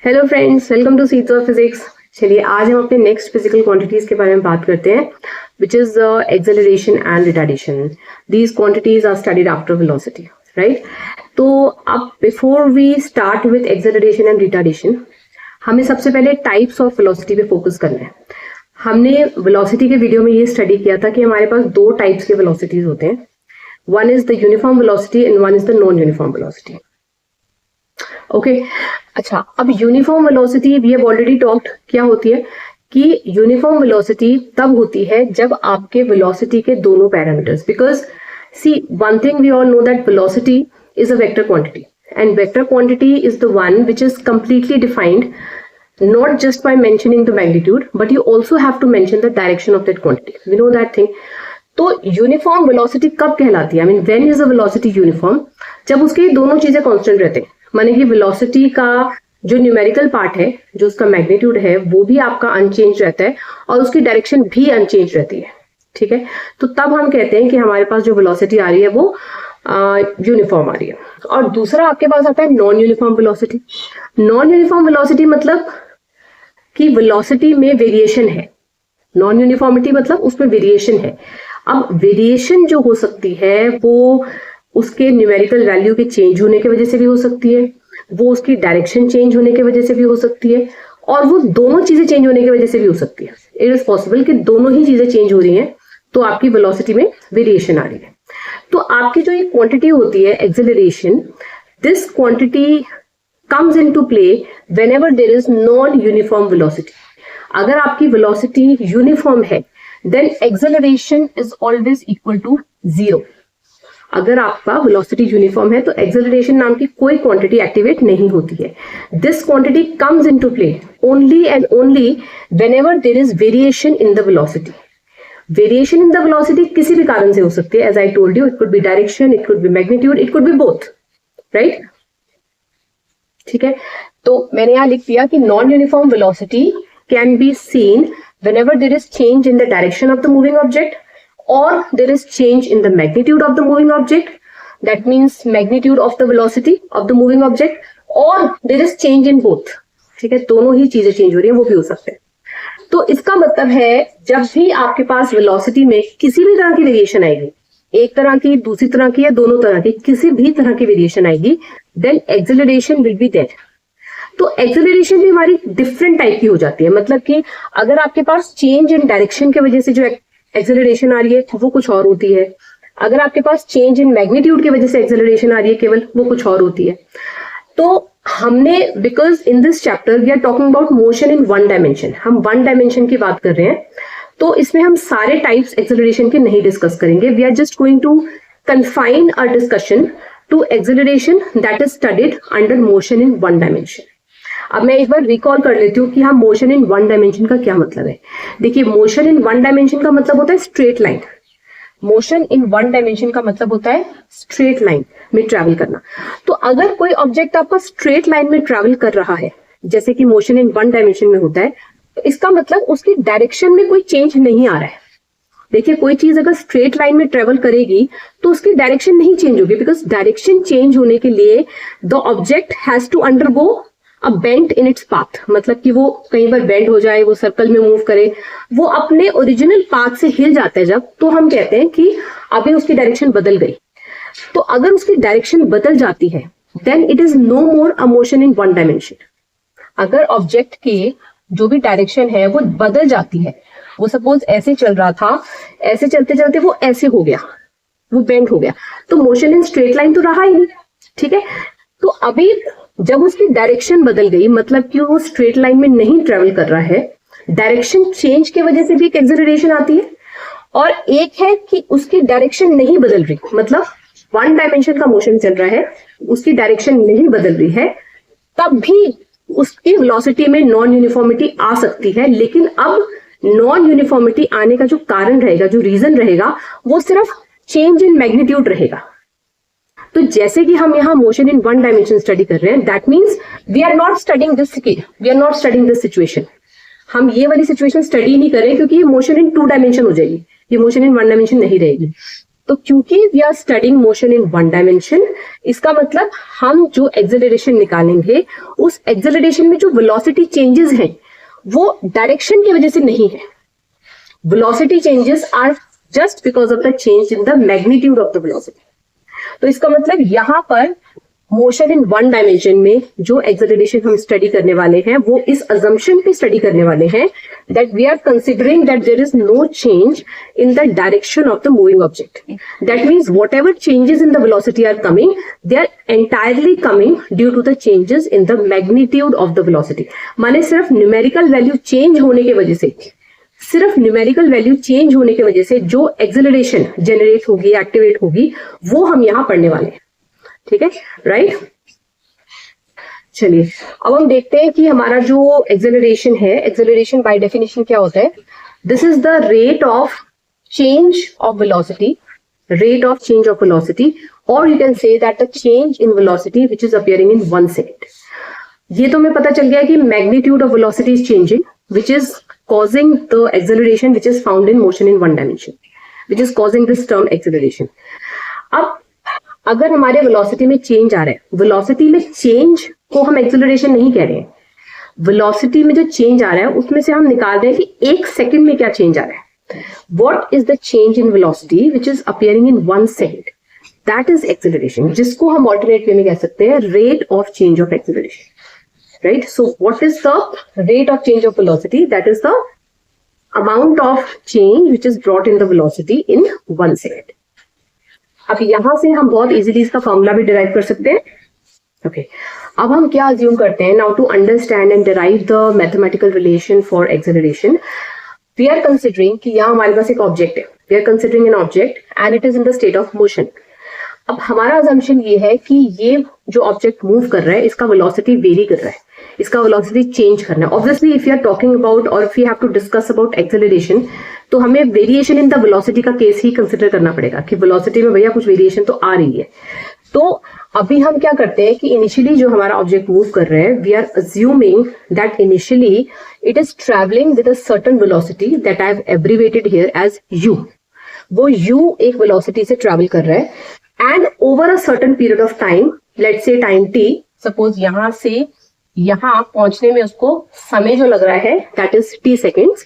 Hello friends, welcome to seeds of physics. चलिए आज हम अपने नेक्स्ट फिजिकल क्वांटिटीज के बारे में बात करते हैं, which is acceleration and retardation. These quantities are studied after velocity, right. तो अब before we start with acceleration and retardation, हमें सबसे पहले टाइप्स ऑफ वेलोसिटी पे फोकस करना है। हमने वेलोसिटी के वीडियो में ये स्टडी किया था कि हमारे पास दो टाइप्स के वेलोसिटीज होते हैं, one is the uniform velocity and one is the non uniform velocity. Okay अच्छा, अब uniform velocity we have already talked क्या होती है कि यूनिफॉर्म वेलोसिटी तब होती है जब आपके वेलोसिटी के दोनों parameters, because see one thing we all know that velocity is a vector quantity and vector quantity is the one which is completely defined not just by mentioning the magnitude but you also have to mention the direction of that quantity. We know that thing. तो uniform velocity कब कहलाती है? I mean when is a velocity uniform? जब उसके दोनों चीजें constant रहते हैं, माने कि वेलोसिटी का जो न्यूमेरिकल पार्ट है, जो उसका मैग्नीट्यूड है, वो भी आपका अनचेंज रहता है और उसकी डायरेक्शन भी अनचेंज रहती है। ठीक है, तो तब हम कहते हैं कि हमारे पास जो वेलोसिटी आ रही है वो यूनिफॉर्म आ रही है। और दूसरा आपके पास आता है non uniform velocity. Non uniform velocity मतलब कि वेलोसिटी में वेरिएशन है। नॉन यूनिफॉर्मिटी मतलब उसमें वेरिएशन है। अब वेरिएशन जो हो सकती है वो उसके न्यूमेरिकल वैल्यू के चेंज होने की वजह से भी हो सकती है, वो उसकी डायरेक्शन चेंज होने की वजह से भी हो सकती है, और वो दोनों चीजें चेंज होने की वजह से भी हो सकती है। इट इज पॉसिबल कि दोनों ही चीजें चेंज हो रही हैं तो आपकी वेलोसिटी में वेरिएशन आ रही है। तो आपकी जो ये क्वांटिटी होती है acceleration, this quantity comes into play whenever there is non-uniform velocity. अगर आपकी velocity uniform है, then acceleration is always equal to 0. अगर आपका velocity uniform है तो acceleration नाम की कोई quantity activate नहीं होती है। This quantity comes into play only and only whenever there is variation in the velocity. Variation in the velocity किसी भी कारण से हो सकती है, as I told you, it could be direction, it could be magnitude, it could be both, right? ठीक है, तो मैंने यहां लिख दिया कि non uniform velocity can be seen whenever there is change in the direction of the moving object और there is change in the magnitude of the moving object, that means magnitude of the velocity of the moving object, और there is change in both. ठीक है, दोनों ही चीजें change हो रही हैं, वो भी हो सकते हैं। तो इसका मतलब है जब भी आपके पास वेलोसिटी में किसी भी तरह की वेरिएशन आएगी, एक तरह की, दूसरी तरह की या दोनों तरह की, किसी भी तरह की वेरिएशन आएगी, then acceleration will be there. तो एक्सेलरेशन भी हमारी डिफरेंट टाइप की हो जाती है। मतलब कि अगर आपके पास चेंज इन डायरेक्शन की वजह से जो एक्सेलरेशन आ रही है वो कुछ और होती है, अगर आपके पास चेंज इन मैग्नीट्यूड की वजह से एक्सेलरेशन आ रही है केवल, वो कुछ और होती है। तो हमने, because in this chapter we are talking about motion in one dimension, हम वन डायमेंशन की बात कर रहे हैं, तो इसमें हम सारे टाइप्स एक्सेलरेशन के नहीं डिस्कस करेंगे। We are just going to confine our discussion to acceleration that is studied under motion in one dimension. अब मैं एक बार रिकॉल कर लेती हूँ कि हाँ, मोशन इन वन डायमेंशन का क्या मतलब है। देखिए, मोशन इन वन डायमेंशन का मतलब होता है straight line. Motion in one dimension का मतलब होता है स्ट्रेट लाइन में ट्रैवल करना। तो अगर कोई ऑब्जेक्ट आपका स्ट्रेट लाइन में ट्रैवल कर रहा है, जैसे कि मोशन इन वन डायमेंशन में होता है, तो इसका मतलब उसकी डायरेक्शन में कोई चेंज नहीं आ रहा है। देखिए, कोई चीज अगर स्ट्रेट लाइन में ट्रेवल करेगी तो उसकी डायरेक्शन नहीं चेंज होगी, बिकॉज डायरेक्शन चेंज होने के लिए the object has to undergo a bend in its path. मतलब कि वो कहीं पर बेंड हो जाए, वो सर्कल में मूव करे, वो अपने ओरिजिनल पाथ से हिल जाता है जब, तो हम कहते हैं कि अभी उसकी डायरेक्शन बदल गई। तो अगर उसकी डायरेक्शन बदल जाती है then it is no more a motion in one dimension. अगर ऑब्जेक्ट की जो भी डायरेक्शन है वो बदल जाती है, वो सपोज ऐसे चल रहा था, ऐसे चलते चलते वो ऐसे हो गया, वो बेंड हो गया, तो मोशन इन स्ट्रेट लाइन तो रहा ही नहीं। ठीक है, तो अभी जब उसकी डायरेक्शन बदल गई, मतलब कि वो स्ट्रेट लाइन में नहीं ट्रेवल कर रहा है, डायरेक्शन चेंज की वजह से भी एक एक्सेलरेशन आती है, और एक है कि उसकी डायरेक्शन नहीं बदल रही, मतलब वन डायमेंशन का मोशन चल रहा है, उसकी डायरेक्शन नहीं बदल रही है, तब भी उसकी वेलोसिटी में नॉन यूनिफॉर्मिटी आ सकती है। लेकिन अब नॉन यूनिफॉर्मिटी आने का जो कारण रहेगा, जो रीजन रहेगा, वो सिर्फ चेंज इन मैग्नीट्यूड रहेगा। तो जैसे कि हम यहाँ motion in one dimension study कर रहे हैं, that means we are not studying this situation. हम ये वाली सिचुएशन स्टडी नहीं कर रहे क्योंकि ये मोशन इन टू डायमेंशन हो जाएगी, ये मोशन इन वन डायमेंशन नहीं रहेगी। तो क्योंकि we are studying motion in one dimension, इसका मतलब हम जो एक्सेलरेशन निकालेंगे उस एक्सेलरेशन में जो वेलोसिटी चेंजेस हैं वो डायरेक्शन की वजह से नहीं है. Velocity changes are just because of the change in the magnitude of the velocity. तो इसका मतलब यहां पर मोशन इन वन डायमेंशन में जो एक्सेलरेशन हम स्टडी करने वाले हैं वो इस अजम्पशन पे स्टडी करने वाले हैं that we are considering that there is no change in the direction of the moving object. That means whatever changes in the velocity are coming, they are entirely coming due to the changes in the magnitude of the velocity. माने सिर्फ numerical value change होने की वजह से, सिर्फ numerical value change होने की वजह से जो एक्सेलरेशन जनरेट होगी, एक्टिवेट होगी, वो हम यहां पढ़ने वाले हैं. ठीक है, राइट. चलिए अब हम देखते हैं कि हमारा जो एक्सेलरेशन है, एक्सेलरेशन बाय डेफिनेशन क्या होता है. This is the rate of change of velocity, rate of change of velocity, और you can say that the change in velocity which is appearing in 1 second. ये तो हमें पता चल गया कि magnitude of velocity is changing which is causing the acceleration which is found in motion in one dimension, which is causing this term acceleration. अब अगर हमारे वेलोसिटी में चेंज आ रहा है, वेलोसिटी में चेंज को हम एक्सेलरेशन नहीं कह रहे हैं, वेलोसिटी में जो चेंज आ रहा है उसमें से हम निकाल रहे हैं कि 1 सेकंड में क्या चेंज आ रहा है. What is the change in velocity which is appearing in 1 second, that is acceleration, जिसको हम ऑल्टरनेट वे में कह सकते हैं rate of change of acceleration. Right, so what is the rate of change of velocity? That is the amount of change which is brought in the velocity in 1 second. अब यहां से हम बहुत easily इसका फॉर्मूला भी derive कर सकते हैं. ओके, अब हम क्या अज्यूम करते हैं now to understand and derive the mathematical relation for acceleration. We are considering कि यहाँ हमारे पास एक ऑब्जेक्ट है, we are considering an object and it is in the state of motion. अब हमारा अजम्पशन ये है कि ये जो ऑब्जेक्ट मूव कर रहा है इसका वेलोसिटी वेरी कर रहा है, इसका वेलोसिटी चेंज करना है. Obviously if you are talking about और if you have to discuss about acceleration तो हमें वेरिएशन इन द वेलोसिटी का केस ही कंसिडर करना पड़ेगा कि वेलोसिटी में भैया कुछ वेरिएशन तो आ रही है. तो अभी हम क्या करते हैं कि इनिशियली जो हमारा ऑब्जेक्ट मूव कर रहे हैं we are assuming that initially it is travelling with a certain velocity that I have abbreviated here as u. वो u एक वेलोसिटी से ट्रेवल कर रहा है and over a certain period of time, let's say time t, suppose यहां से यहां पहुंचने में उसको समय जो लग रहा है that is t seconds,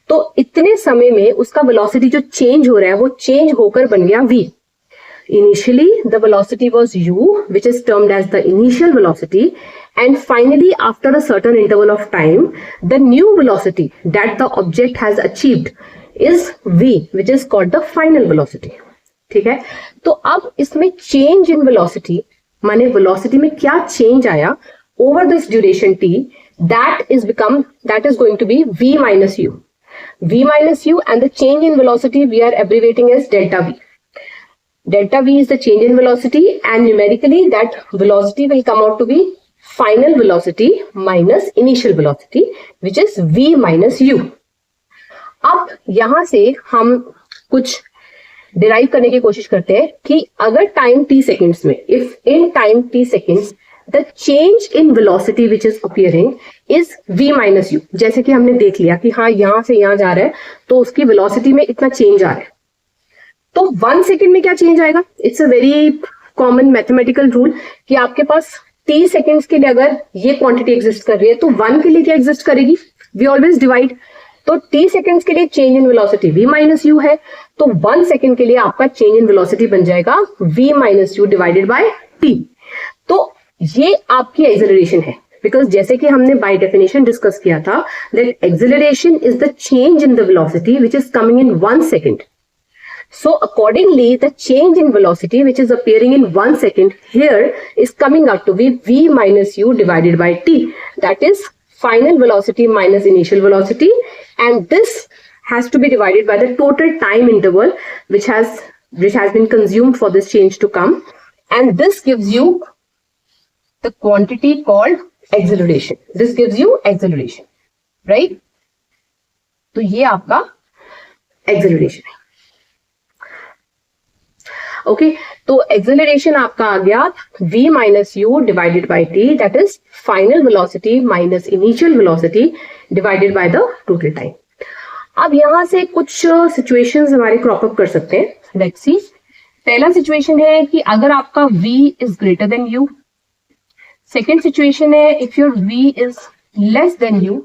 तो इतने समय में उसका velocity जो change हो रहा है वो change होकर बन गया v. Initially the velocity was u which is termed as the initial velocity, and finally after a certain interval of time the new velocity that the object has achieved is v which is called the final velocity. ठीक है, तो अब इसमें change in velocity माने velocity में क्या change आया over this duration t, that is going to be v minus u. v minus u and the change in velocity we are abbreviating as delta v. Delta v is the change in velocity and numerically that velocity will come out to be final velocity minus initial velocity which is v minus u. अब यहां से हम कुछ derive करने की कोशिश करते हैं कि अगर टाइम t सेकेंड्स में, if in time t seconds the change in velocity which is appearing is v minus u. जैसे कि हमने देख लिया कि हाँ यहां से यहां जा रहा है तो उसकी वेलोसिटी में इतना चेंज आ रहा है, तो 1 सेकेंड में क्या चेंज आएगा. It's a very common mathematical rule कि आपके पास t सेकेंड्स के लिए अगर ये क्वांटिटी एग्जिस्ट कर रही है तो 1 के लिए क्या एग्जिस्ट करेगी, वी ऑलवेज डिवाइड. तो t सेकेंड्स के लिए change in velocity v minus u है, तो 1 सेकेंड के लिए आपका चेंज इन वेलोसिटी बन जाएगा v minus u divided by t. तो ये आपकी एक्सेलरेशन है, बिकॉज जैसे कि हमने बाय डेफिनेशन डिस्कस किया था that acceleration is the change in the velocity which is coming in 1 second. So accordingly the change in velocity which is appearing in 1 second here is coming out to be v minus u divided by t, that is final velocity minus initial velocity, and this has to be divided by the total time interval which has been consumed for this change to come, and this gives you the quantity called acceleration. This gives you acceleration, right? तो ये आपका acceleration है. Okay, तो acceleration आपका आ गया v minus you divided by T, that is final velocity minus initial velocity divided by the total time. अब यहां से कुछ सिचुएशंस हमारे क्रॉप अप कर सकते हैं. लेट्स सी, पहला सिचुएशन है कि अगर आपका v is greater than u, second situation है if your v is less than u,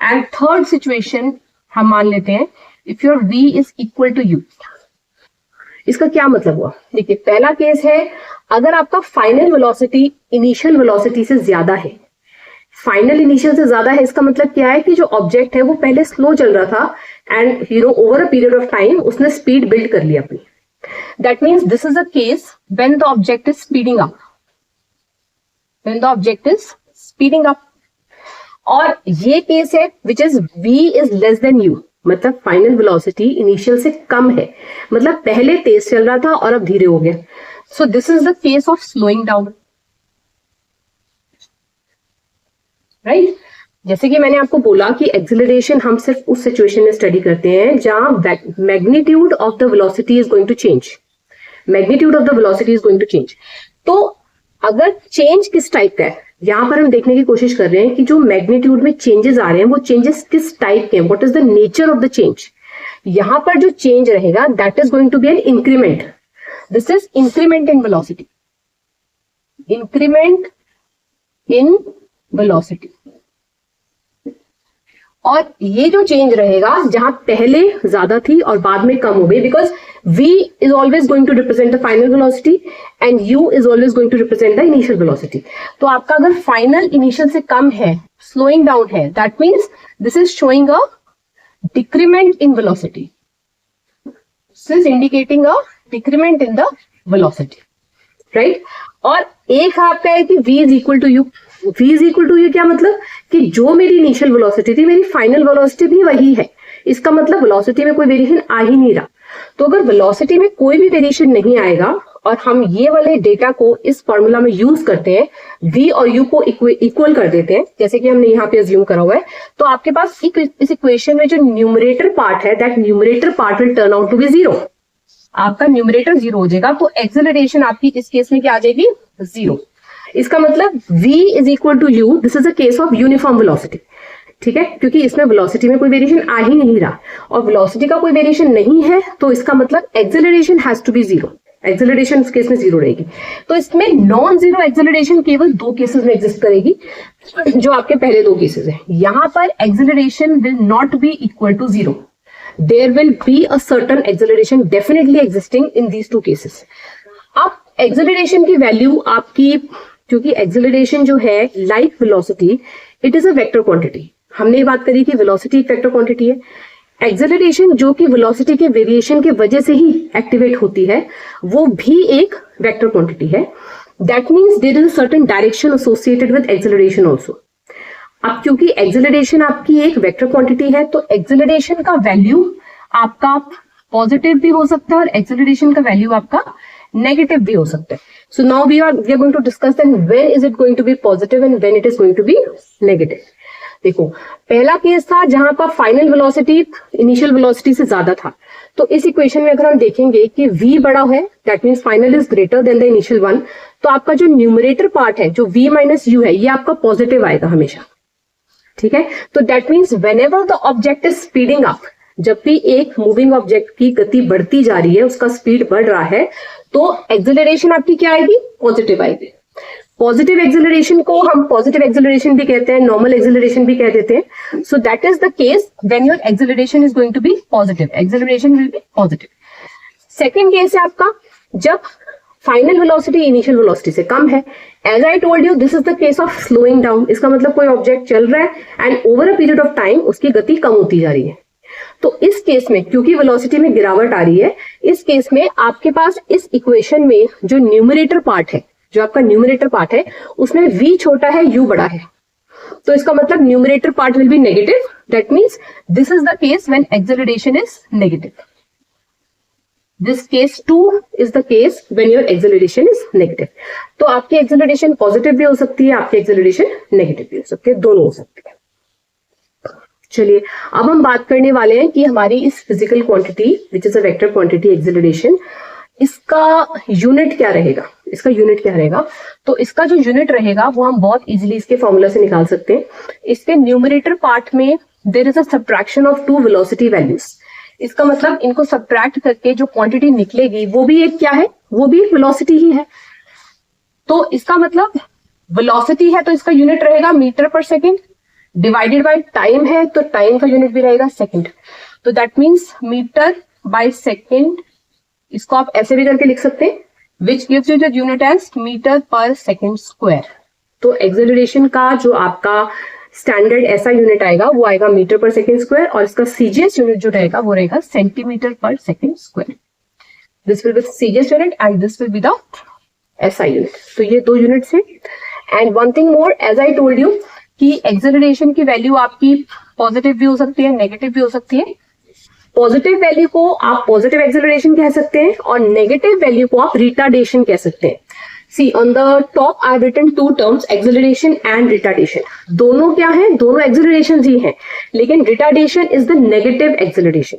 and third situation हम मान लेते हैं if your v is equal to u। इसका क्या मतलब हुआ? देखिए, पहला केस है अगर आपका फाइनल वेलोसिटी इनिशियल वेलोसिटी से ज्यादा है, फाइनल इनिशियल से ज्यादा है, इसका मतलब क्या है कि जो ऑब्जेक्ट है वो पहले स्लो चल रहा था and over a period of time उसने स्पीड बिल्ड कर ली अपनी। That means this is a case when the object is speeding up, when the object is speeding up. और ये केस है which is v is less than u, मतलब final velocity initial से कम है, मतलब पहले तेज चल रहा था और अब धीरे हो गया। So this is the case of slowing down, right. जैसे कि मैंने आपको बोला कि एक्सेलरेशन हम सिर्फ उस सिचुएशन में स्टडी करते हैं जहां magnitude of the velocity is going to change, magnitude of the velocity is going to change. तो अगर चेंज किस टाइप का है, यहां पर हम देखने की कोशिश कर रहे हैं कि जो मैग्नीट्यूड में चेंजेस आ रहे हैं वो चेंजेस किस टाइप के हैं, what is the nature of the change. यहां पर जो चेंज रहेगा that is going to be an increment, this is increment in velocity, increment in velocity. और ये जो चेंज रहेगा जहां पहले ज्यादा थी और बाद में कम हो गई, because v is always going to represent the final velocity and u is always going to represent the initial velocity. तो आपका अगर फाइनल इनिशियल से कम है, स्लोइंग डाउन है, that means this is showing a decrement in velocity, this is indicating a decrement in the velocity, right. और एक आपका है कि v is equal to u, v is equal to u क्या मतलब कि जो मेरी इनिशियल वेलोसिटी थी मेरी फाइनल वेलोसिटी भी वही है, इसका मतलब वेलोसिटी में कोई वेरिएशन आ ही नहीं रहा। तो अगर वेलोसिटी में कोई भी वेरिएशन नहीं आएगा और हम ये वाले डेटा को इस फॉर्मूला में यूज करते हैं, v और u को इक्वल कर देते हैं जैसे कि हमने यहाँ पे अज्यूम करा हुआ है, तो आपके पास इस इक्वेशन में जो न्यूमरेटर पार्ट है that numerator part will turn out to be zero, आपका न्यूमरेटर जीरो हो जाएगा। तो एक्सेलरेशन आपकी इस केस में क्या आ जाएगी? जीरो। इसका मतलब v is equal to u, this is a case of uniform velocity, ठीक है, क्योंकि इसमें वेलोसिटी में कोई वेरिएशन आ ही नहीं रहा और वेलोसिटी का कोई वेरिएशन नहीं है, तो इसका मतलब acceleration has to be zero, acceleration इस केस में जीरो रहेगी। तो इसमें नॉन जीरो एक्सेलरेशन केवल दो केसेस में एग्जिस्ट करेगी, जो आपके पहले दो केसेस है। यहां पर acceleration will not be equal to zero, there will be a certain acceleration definitely existing in these two cases। अब acceleration की वैल्यू आपकी, क्योंकि acceleration जो है like velocity it is a vector quantity, हमने ये बात करी कि velocity एक vector quantity है, acceleration जो कि velocity के variation के वजह से ही activate होती है वो भी एक vector quantity है। that means there is a certain direction associated with acceleration also। अब क्योंकि एक्सेलरेशन आपकी एक वेक्टर क्वांटिटी है तो एक्सेलरेशन का वैल्यू आपका पॉजिटिव भी हो सकता है और एक्सेलरेशन का वैल्यू आपका नेगेटिव भी हो सकता है। So now we are going to discuss then when is it going to be positive and when it is going to be negative. देखो, पहला केस था जहां पर फाइनल वेलोसिटी इनिशियल वेलोसिटी से ज्यादा था, तो इस इक्वेशन में अगर हम देखेंगे कि v बड़ा है that means final is greater then the initial one, तो आपका जो न्यूमरेटर पार्ट है जो v माइनस u है ये आपका पॉजिटिव आएगा हमेशा, ठीक है। तो that means whenever the object is speeding up, जब भी एक मूविंग ऑब्जेक्ट की गति बढ़ती जा रही है, उसका स्पीड बढ़ रहा है, तो एक्सेलरेशन आपकी क्या आएगी? पॉजिटिव आएगी। पॉजिटिव एक्सेलरेशन को हम पॉजिटिव एक्सेलरेशन भी कहते हैं, नॉर्मल एक्सेलरेशन भी कह देते हैं। So that is the case when your acceleration is going to be positive, acceleration will be positive. Second case है आपका जब फाइनल वेलोसिटी इनिशियल वेलोसिटी से कम है। As I told you this is the case of slowing down, इसका मतलब कोई object चल रहा है and over a period of time उसकी गति कम होती जा रही है। तो इस केस में क्योंकि वेलोसिटी में गिरावट आ रही है, इस केस में आपके पास इस इक्वेशन में जो न्यूमरेटर पार्ट है, जो आपका न्यूमरेटर पार्ट है उसमें v छोटा है u बड़ा है, तो इसका मतलब numerator part will be negative. That means this is the case when acceleration is negative. This case 2 is the case when your acceleration is negative। तो आपकी एक्सेलरेशन पॉजिटिव भी हो सकती है, आपकी एक्सेलरेशन नेगेटिव भी हो सकती है, दोनों हो सकती है। चलिए अब हम बात करने वाले हैं कि हमारी इस physical quantity which is a vector quantity acceleration, इसका यूनिट क्या रहेगा, इसका यूनिट क्या रहेगा? तो इसका जो यूनिट रहेगा वो हम बहुत इजीली इसके फॉर्मूला से निकाल सकते हैं। इसके न्यूमरेटर पार्ट में there is a subtraction of two velocity values, इसका मतलब इनको सब्ट्रैक्ट करके जो क्वांटिटी निकलेगी वो भी एक क्या है, वो भी एक वेलोसिटी ही है। तो इसका मतलब वेलोसिटी है तो इसका यूनिट रहेगा metre per second, divided by time है तो टाइम का यूनिट भी रहेगा सेकेंड। तो that means metre by second, इसको आप ऐसे भी करके लिख सकते हैं, which gives you the unit as metre per second square. तो एक्सेलरेशन का जो आपका स्टैंडर्ड ऐसा यूनिट आएगा वो आएगा मीटर पर सेकेंड स्क्वायर, और इसका सीजीएस यूनिट जो रहेगा वो रहेगा सेंटीमीटर पर second square. This will be CGS unit and this will be the SI unit. तो ये दो यूनिट्स हैं। And one thing more, as I told you कि एक्सेलरेशन की वैल्यू आपकी पॉजिटिव भी हो सकती है, नेगेटिव भी हो सकती है। पॉजिटिव वैल्यू को आप पॉजिटिव एक्सेलरेशन कह सकते हैं और नेगेटिव वैल्यू को आप रिटार्डेशन कह सकते हैं। See on the top I have written two terms, acceleration and retardation. दोनों क्या है, दोनों एक्सेलरेशन ही हैं, लेकिन retardation is the negative acceleration.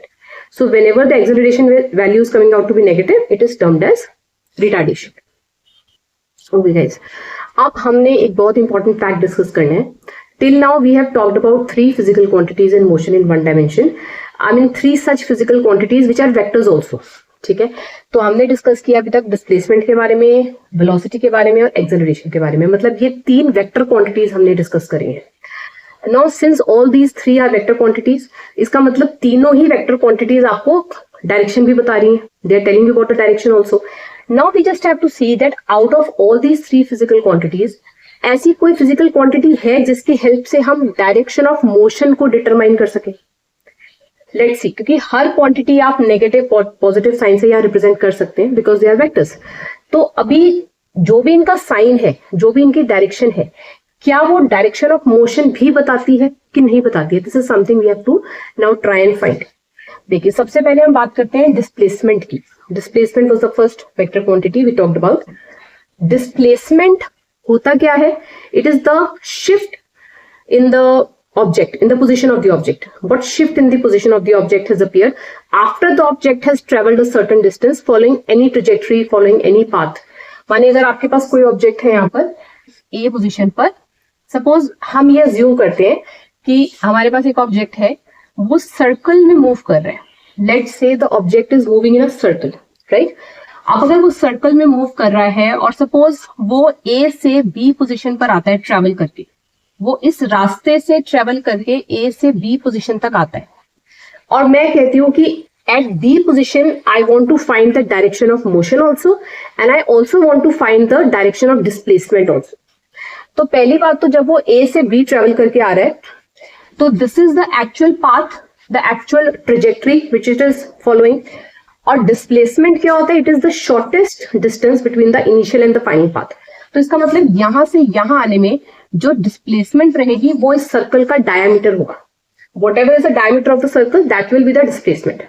So whenever the acceleration value is coming out to be negative, it is termed as retardation. Okay guys, अब हमने एक बहुत इंपॉर्टेंट फैक्ट डिस्कस करना है। Till now we have talked about 3 physical quantities in motion in one dimension. I mean 3 such physical quantities which are vectors also. ठीक है, तो हमने डिस्कस किया अभी तक डिस्प्लेसमेंट के बारे में, वेलोसिटी के बारे में और एक्सेलरेशन के बारे में। मतलब ये 3 वेक्टर क्वांटिटीज हमने डिस्कस करी हैं। Now since all these 3 are vector quantities, इसका मतलब तीनों ही वेक्टर क्वांटिटीज आपको डायरेक्शन भी बता रही हैं। They are telling you about the direction also. Now we just have to see that out of all these 3 physical quantities ऐसी कोई फिजिकल क्वांटिटी है जिसकी हेल्प से हम डायरेक्शन ऑफ मोशन को डिटरमाइन कर सके। लेट्स सी, क्योंकि हर क्वांटिटी आप नेगेटिव पॉजिटिव साइन से यहाँ रिप्रेजेंट कर सकते हैं बिकॉज दे आर वेक्टर्स। तो अभी जो भी इनका साइन है, जो भी इनकी डायरेक्शन है, क्या वो डायरेक्शन ऑफ मोशन भी बताती है कि नहीं बताती है? This is something we have to now try and find. देखिए, सबसे पहले हम बात करते हैं डिस्प्लेसमेंट की। Displacement was the first vector quantity we talked about. Displacement होता क्या है? It is the shift in the object, in the position of the object. What shift in the position of the object has appeared after the object has traveled a certain distance following any trajectory, following any path. माने अगर आपके पास कोई object है यहाँ पर A position पर, suppose हम ये अज्यूम करते हैं कि हमारे पास एक ऑब्जेक्ट है, वो सर्कल में मूव कर रहा है। Let's say the object is moving in a circle, right? अब अगर वो सर्कल में मूव कर रहा है और सपोज वो A से B पोजीशन पर आता है ट्रेवल करके, वो इस रास्ते से ट्रेवल करके A से B पोजीशन तक आता है, और मैं कहती हूँ कि at B position I want to find the direction of motion also and I also want to find the direction of displacement also. तो पहली बात तो जब वो A से B ट्रेवल करके आ रहा है, तो this is the actual path, the actual trajectory which it is following. और डिस्प्लेसमेंट क्या होता है? It is the shortest distance between the initial and the final path. तो इसका मतलब यहां से यहां आने में जो डिस्प्लेसमेंट रहेगी वो इस सर्कल का डायमीटर होगा। Whatever is the diameter of the circle, that will be the displacement.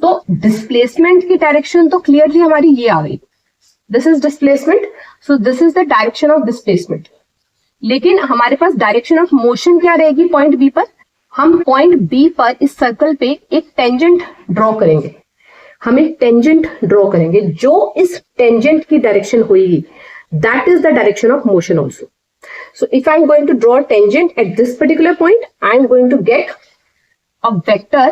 तो डिस्प्लेसमेंट की डायरेक्शन तो क्लियरली हमारी ये आ गई, this is displacement, so this is the direction of displacement. लेकिन हमारे पास डायरेक्शन ऑफ मोशन क्या रहेगी पॉइंट बी पर? हम पॉइंट बी पर इस सर्कल पे एक टेंजेंट ड्रॉ करेंगे। हम एक टेंजेंट ड्रॉ करेंगे, जो इस टेंजेंट की डायरेक्शन होगी, that is the direction of motion also. So if I'm going to draw a tangent at this particular point, I'm going to get a vector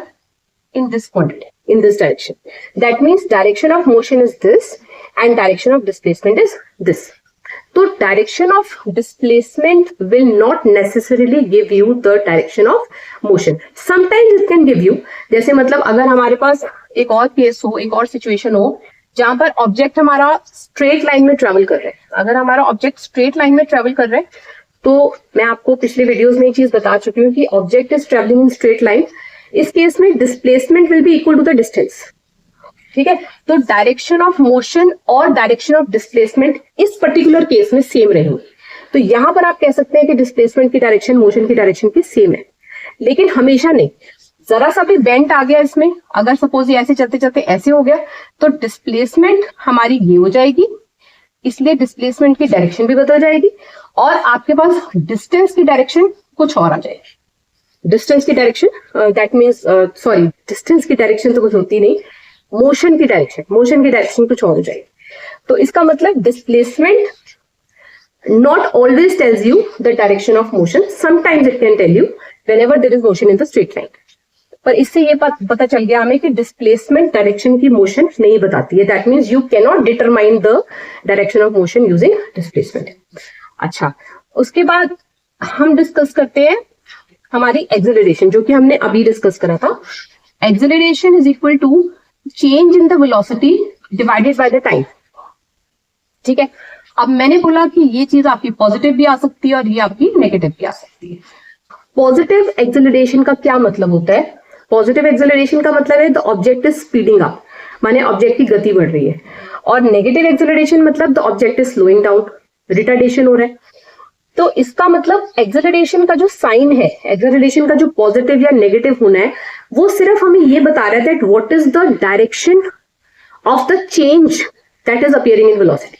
in this quantity, in this direction. That means direction of motion is this and direction of displacement is this. So direction of displacement will not necessarily give you the direction of motion. Sometimes it can give you, जैसे मतलब अगर हमारे पास एक और case हो, एक और सिचुएशन हो जहां पर ऑब्जेक्ट हमारा स्ट्रेट लाइन में ट्रेवल कर रहा है। अगर हमारा ऑब्जेक्ट स्ट्रेट लाइन में ट्रेवल कर रहा है, तो मैं आपको पिछले वीडियोस में ये चीज बता चुकी हूँ कि object is travelling in straight line. इस केस में displacement will be equal to the distance, ठीक है? तो डायरेक्शन ऑफ मोशन और डायरेक्शन ऑफ डिस्प्लेसमेंट इस पर्टिकुलर केस में सेम रहेंगे। तो यहां पर आप कह सकते हैं कि डिस्प्लेसमेंट की डायरेक्शन मोशन की डायरेक्शन की सेम है, लेकिन हमेशा नहीं। जरा सा भी बेंट आ गया इसमें, अगर सपोज ये ऐसे चलते चलते ऐसे हो गया, तो डिस्प्लेसमेंट हमारी ये हो जाएगी, इसलिए डिस्प्लेसमेंट की डायरेक्शन भी बदल जाएगी और आपके पास डिस्टेंस की डायरेक्शन कुछ और आ जाएगी। डिस्टेंस की direction that means sorry, distance की डायरेक्शन तो कुछ होती नहीं, मोशन की डायरेक्शन कुछ और हो जाएगी। तो इसका मतलब displacement not always tells you the direction of motion. Sometimes it can tell you whenever there is motion in the straight line. पर इससे ये पता चल गया हमें कि डिस्प्लेसमेंट डायरेक्शन की मोशन नहीं बताती है. That means you can not determine the direction of motion using displacement. अच्छा, उसके बाद हम डिस्कस करते हैं हमारी एक्सेलरेशन, जो कि हमने अभी डिस्कस करा था. Acceleration is equal to change in the velocity divided by the time. ठीक है, अब मैंने बोला कि ये चीज आपकी पॉजिटिव भी आ सकती है और ये आपकी नेगेटिव भी आ सकती है. पॉजिटिव एक्सेलरेशन का क्या मतलब होता है? पॉजिटिव एक्सेलरेशन का मतलब है the object is speeding up, माने ऑब्जेक्ट की गति बढ़ रही है. और नेगेटिव एक्सेलरेशन मतलब the object is slowing down, retardation हो रहा है. तो इसका मतलब एक्सेलरेशन का जो साइन है, एक्सेलरेशन का जो पॉजिटिव या नेगेटिव होना है, वो सिर्फ हमें ये बता रहा है that what is the direction of the change that is appearing in velocity.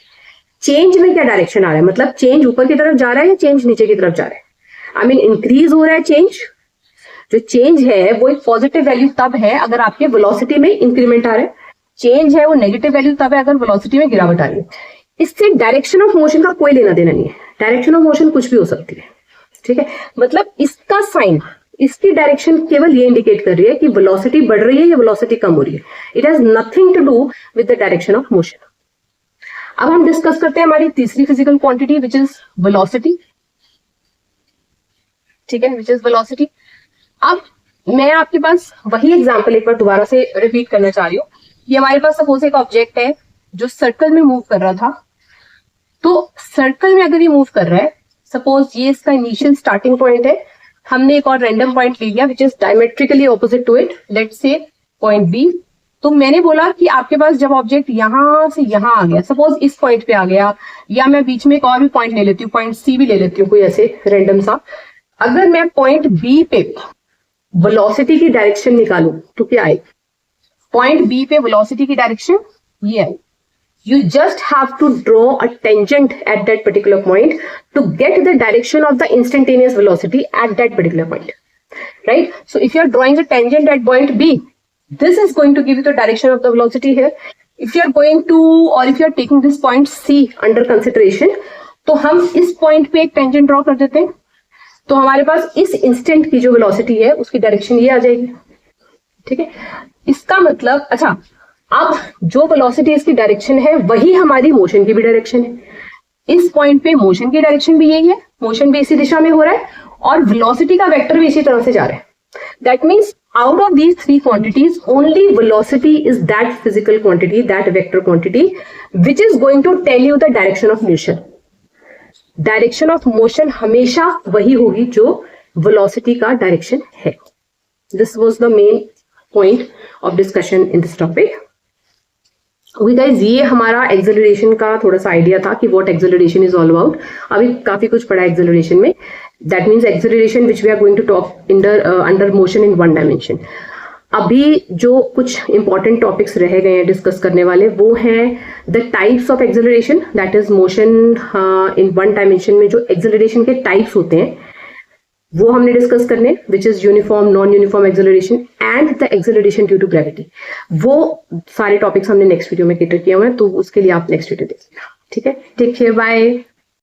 Change में क्या डायरेक्शन आ रहा है, मतलब चेंज ऊपर की तरफ जा रहा है या चेंज नीचे की तरफ जा रहा है. आई मीन इंक्रीज हो रहा है चेंज. जो चेंज है वो एक पॉजिटिव वैल्यू तब है अगर आपके वेलोसिटी में इंक्रीमेंट आ रहा है. चेंज है वो नेगेटिव वैल्यू तब है अगर वेलोसिटी में गिरावट आ रही है. इससे डायरेक्शन ऑफ मोशन का कोई लेना देना नहीं है. डायरेक्शन ऑफ मोशन कुछ भी हो सकती है. ठीक है, मतलब इसका साइन, इसकी डायरेक्शन केवल ये इंडिकेट कर रही है कि वेलोसिटी बढ़ रही है या वेलोसिटी कम हो रही है. It has nothing to do with the direction of motion. अब हम डिस्कस करते हैं हमारी तीसरी physical quantity which is velocity. ठीक है, विच इज वेलोसिटी. अब मैं आपके पास वही एग्जांपल एक बार दोबारा से रिपीट करना चाह रही हूँ. ये हमारे पास सपोज एक ऑब्जेक्ट है जो सर्कल में मूव कर रहा था. तो सर्कल में अगर ये मूव कर रहा है, सपोज ये इसका इनिशियल स्टार्टिंग पॉइंट है, हमने एक और रैंडम पॉइंट ले लिया which is diametrically opposite to it, let's say point B. तो मैंने बोला कि आपके पास जब ऑब्जेक्ट यहां से यहां आ गया, सपोज इस पॉइंट पे आ गया, या मैं बीच में एक और भी पॉइंट ले लेती हूँ, पॉइंट सी भी ले लेती हूँ कोई ऐसे रैंडम सा. अगर मैं पॉइंट बी पे वेलोसिटी की डायरेक्शन निकालूं तो क्या आएगी? पॉइंट बी पे वेलोसिटी की डायरेक्शन ये आएगी. You just have to draw a tangent at that particular point to get the direction of the instantaneous velocity at that particular point, right? So if you are drawing a tangent at point B, this is going to give you the direction of the velocity here. If you are going to, or if you are taking this point C under consideration, तो हम इस point पे एक tangent draw कर देते हैं, तो हमारे पास इस instant की जो velocity है उसकी direction ये आ जाएगी. ठीक है, इसका मतलब, अच्छा, अब जो वेलोसिटी इसकी डायरेक्शन है वही हमारी मोशन की भी डायरेक्शन है. इस पॉइंट पे मोशन की डायरेक्शन भी यही है, मोशन भी इसी दिशा में हो रहा है और वेलोसिटी का वेक्टर भी इसी तरह से जा रहा है. That means out of these three quantities only velocity is that physical quantity, that vector quantity which is going to tell you the direction of motion. Direction of motion हमेशा वही होगी जो वेलोसिटी का डायरेक्शन है. This was the main point of discussion in this topic. Okay guys, ये हमारा acceleration का थोड़ा सा आइडिया था कि what acceleration is all about. अभी काफी कुछ पढ़ा एक्सेलरेशन में. That means acceleration which we are going to talk under motion in one dimension. अभी जो कुछ इंपॉर्टेंट टॉपिक्स रह गए हैं डिस्कस करने वाले, वो हैं the types of acceleration, that is motion in one dimension में जो एक्सेलरेशन के टाइप्स होते हैं वो हमने डिस्कस करने, which is uniform, non uniform acceleration and the acceleration due to gravity. वो सारे टॉपिक्स हमने नेक्स्ट वीडियो में कैटर किए हुए हैं, तो उसके लिए आप नेक्स्ट वीडियो देखिएगा. ठीक है, टेक केयर, बाय.